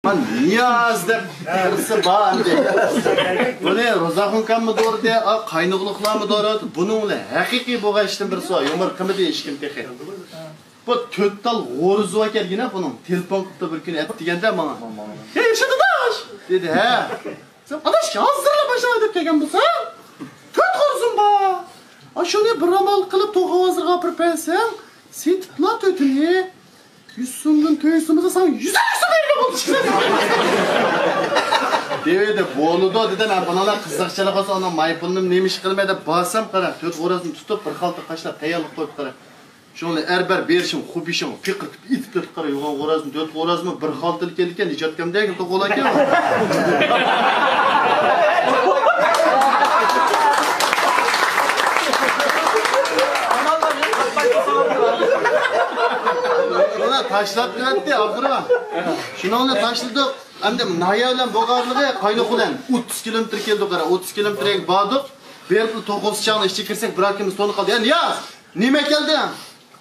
Niyaz deb birisi bor deydi. Buni Ro'zaxonkammi do'rdi, qaynoqliqlarmi do'rdi. Buninglar haqiqiy bo'lganishdan bir so'z yomir qilmadi hech kim texi. Bu to'ttal g'o'riz ekanligina buning telefon qilib bir kun aytib deganda menga. "Ey Shadidash" dedi. "Ha. Sen adashga hozirla boshlab deb kelgan bo'lsan, to't g'o'rizim bor. Ashuni bir amal qilib to'g'ozirga olib bersang, setipla to'tini. 100 so'mdan to'ysimizda sen 100 so'm bergan bo'lishsin. Dedi, bo'ldi dedi, men bunalar qiziqchilik olsa, ona maypulni nemish qilmaydi, bosam qara, to'rt g'o'razni tutib bir xalta qashlab tayyorlik qo'yib qara. Shuni erbar berishim, xubishim, fiqirtib itib qara, yo'g'on g'o'razni, to'rt g'o'razni bir xaltalik ekan, ijodkamdagi to'g'ol ekan. Şuna taşlap döndü akırma. Şuna ona taşladık. Hem de naya bilen boğarlığı kaynak olan 30 kilometre keldi kara. 30 kilometreye bağdık. Berip 9 çağına işçi kirsek bırakımız sonu kaldı. Ya Niyaz, nime geldi?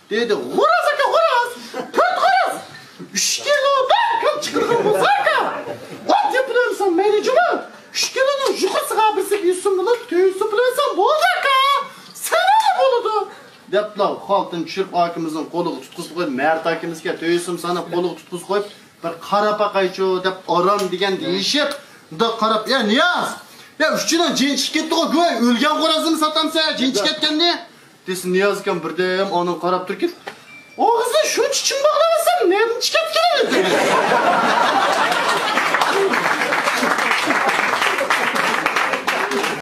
Dedi, "Horaz aka, horaz! Töt horaz! 3 kilo ben çıkırdım bu sarka! Ot yapılırsan meylicimi! 3 kilonun yukarısı kabirsi 100 so'm bilan tüyüsü bilesan bo'ldi aka! Sana ne bo'ldi?" Depla xaltın tushirib akimizning qo'liga tutqizib qo'yib, Mert akimizga to'yisim sana qo'liga tutqizib qo'yib, bir qarab aqaycho deb orom degan deyishib, unda qarab, "Ya Niyaz, ya uchidan jinchi ketdi-ku, go'y o'lgan qo'razini satamsa, jinchi ketganda" desin Niyaz ekan birdam onun qarab turib, "Og'zini shuncha chim bog'lamasam, nima chiqib keladi?"